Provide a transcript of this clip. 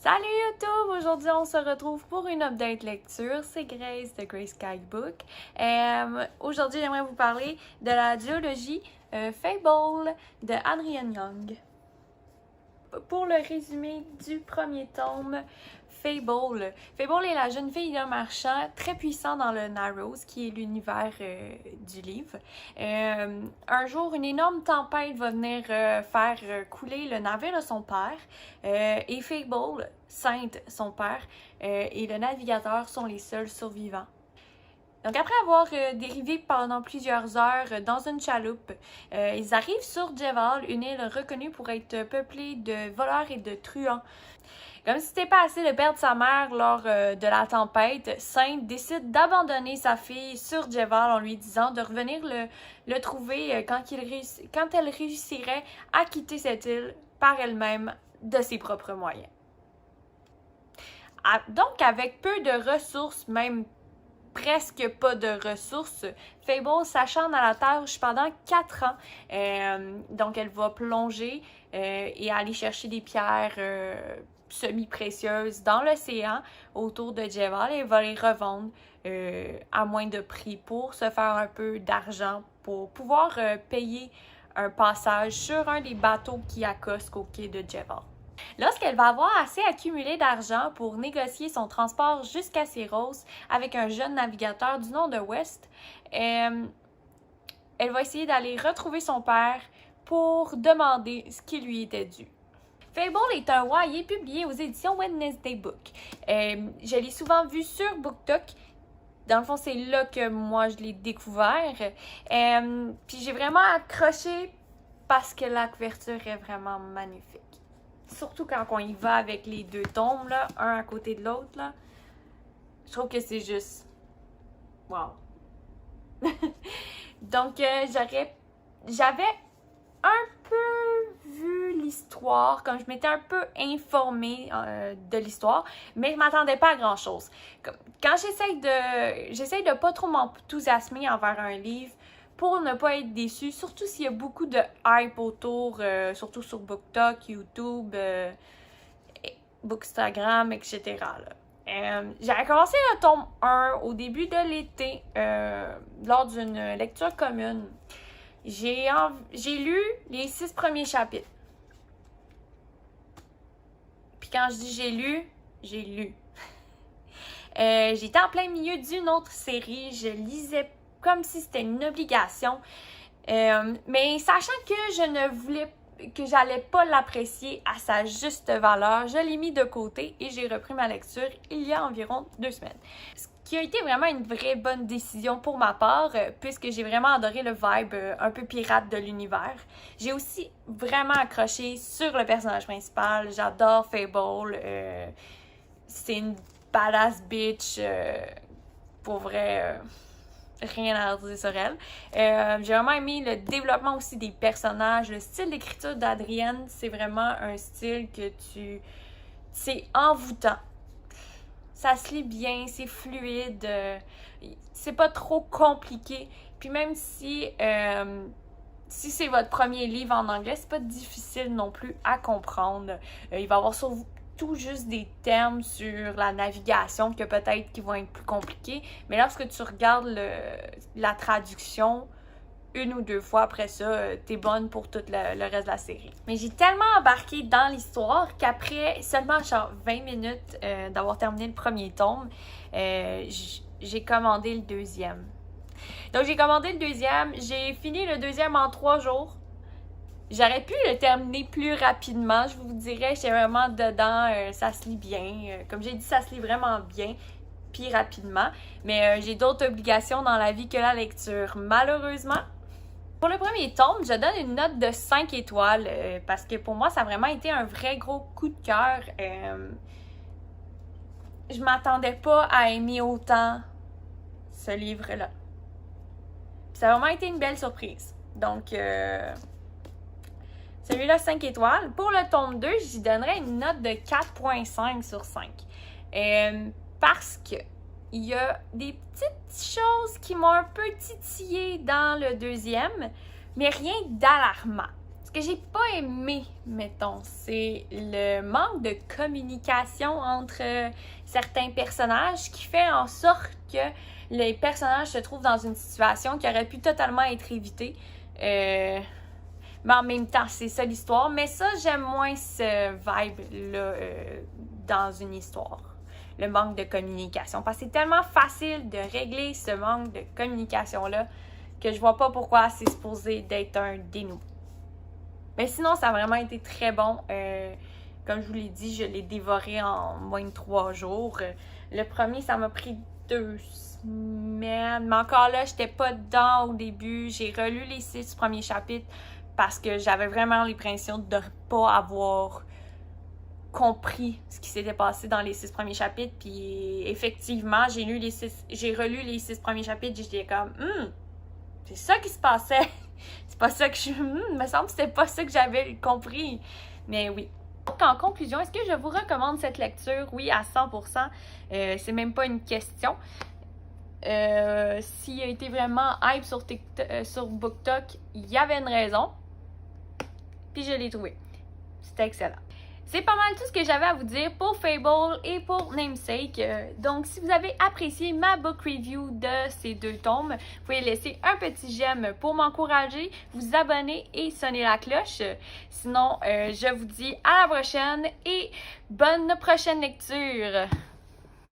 Salut YouTube! Aujourd'hui, on se retrouve pour une update lecture. C'est Grace de Grace Guidebook. Aujourd'hui, j'aimerais vous parler de la duologie Fable de Adrienne Young. Pour le résumé du premier tome, Fable. Fable est la jeune fille d'un marchand très puissant dans le Narrows, qui est l'univers du livre. Un jour, une énorme tempête va venir faire couler le navire de son père. Et Fable, Sainte, son père, et le navigateur sont les seuls survivants. Donc après avoir dérivé pendant plusieurs heures dans une chaloupe, ils arrivent sur Jeval, une île reconnue pour être peuplée de voleurs et de truands. Comme si c'était pas assez de perdre sa mère lors de la tempête, Sainte décide d'abandonner sa fille sur Jeval en lui disant de revenir le trouver quand elle réussirait à quitter cette île par elle-même de ses propres moyens. Donc avec peu de ressources, même presque pas de ressources, Fable s'acharne à la tâche pendant 4 ans. Donc elle va plonger et aller chercher des pierres semi-précieuses dans l'océan autour de Jeval et va les revendre à moins de prix pour se faire un peu d'argent pour pouvoir payer un passage sur un des bateaux qui accostent au quai de Jeval. Lorsqu'elle va avoir assez accumulé d'argent pour négocier son transport jusqu'à Syros avec un jeune navigateur du nom de West, elle va essayer d'aller retrouver son père pour demander ce qui lui était dû. Fable est un YA publié aux éditions Wednesday Book. Je l'ai souvent vu sur BookTok. Dans le fond, c'est là que moi je l'ai découvert. Puis j'ai vraiment accroché parce que la couverture est vraiment magnifique. Surtout quand on y va avec les deux tomes, là, un à côté de l'autre, là. Je trouve que c'est juste... Wow! Donc, j'avais un peu vu l'histoire, comme je m'étais un peu informée de l'histoire, mais je m'attendais pas à grand-chose. Quand j'essaye de pas trop m'enthousiasmer envers un livre, pour ne pas être déçu, surtout s'il y a beaucoup de hype autour, surtout sur BookTok, YouTube, Bookstagram, etc. J'avais commencé le tome 1 au début de l'été, lors d'une lecture commune. J'ai lu les 6 premiers chapitres. Puis quand je dis j'ai lu, j'ai lu. J'étais en plein milieu d'une autre série, je lisais comme si c'était une obligation. Mais sachant que j'allais pas l'apprécier à sa juste valeur, je l'ai mis de côté et j'ai repris ma lecture il y a environ 2 semaines. Ce qui a été vraiment une vraie bonne décision pour ma part, puisque j'ai vraiment adoré le vibe un peu pirate de l'univers. J'ai aussi vraiment accroché sur le personnage principal. J'adore Fable. C'est une badass bitch. Pour vrai... rien à dire sur elle. J'ai vraiment aimé le développement aussi des personnages. Le style d'écriture d'Adrienne, c'est vraiment un style que c'est envoûtant. Ça se lit bien, c'est fluide, c'est pas trop compliqué. Puis même si c'est votre premier livre en anglais, c'est pas difficile non plus à comprendre. Il va y avoir surtout juste des termes sur la navigation que peut-être qui vont être plus compliqués. Mais lorsque tu regardes la traduction 1 ou 2 fois après ça, t'es bonne pour tout le reste de la série. Mais j'ai tellement embarqué dans l'histoire qu'après seulement genre 20 minutes d'avoir terminé le premier tome, j'ai commandé le deuxième. Donc j'ai commandé le deuxième, j'ai fini le deuxième en 3 jours. J'aurais pu le terminer plus rapidement, je vous dirais, j'étais vraiment dedans, ça se lit bien. Comme j'ai dit, ça se lit vraiment bien, puis rapidement. Mais j'ai d'autres obligations dans la vie que la lecture, malheureusement. Pour le premier tome, je donne une note de 5 étoiles, parce que pour moi, ça a vraiment été un vrai gros coup de cœur. Je m'attendais pas à aimer autant ce livre-là. Ça a vraiment été une belle surprise. Donc... celui-là, 5 étoiles. Pour le tome 2, j'y donnerais une note de 4.5 sur 5. Parce que il y a des petites choses qui m'ont un peu titillé dans le deuxième, mais rien d'alarmant. Ce que j'ai pas aimé, mettons, c'est le manque de communication entre certains personnages qui fait en sorte que les personnages se trouvent dans une situation qui aurait pu totalement être évitée. Mais en même temps, c'est ça l'histoire. Mais ça, j'aime moins ce vibe-là dans une histoire. Le manque de communication. Parce que c'est tellement facile de régler ce manque de communication-là que je vois pas pourquoi c'est supposé d'être un dénouement. Mais sinon, ça a vraiment été très bon. Comme je vous l'ai dit, je l'ai dévoré en moins de 3 jours. Le premier, ça m'a pris 2 semaines. Mais encore là, j'étais pas dedans au début. J'ai relu les 6 premiers chapitres parce que j'avais vraiment l'impression de ne pas avoir compris ce qui s'était passé dans les 6 premiers chapitres. Puis effectivement, j'ai relu les 6 premiers chapitres et j'étais comme c'est ça qui se passait. C'est pas ça que il me semble que c'était pas ça que j'avais compris. Mais oui. Donc, en conclusion, est-ce que je vous recommande cette lecture? Oui, à 100%. C'est même pas une question. S'il a été vraiment hype sur BookTok, il y avait une raison. Puis je l'ai trouvé. C'était excellent. C'est pas mal tout ce que j'avais à vous dire pour Fable et pour Namesake. Donc, si vous avez apprécié ma book review de ces 2 tomes, vous pouvez laisser un petit j'aime pour m'encourager, vous abonner et sonner la cloche. Sinon, je vous dis à la prochaine et bonne prochaine lecture!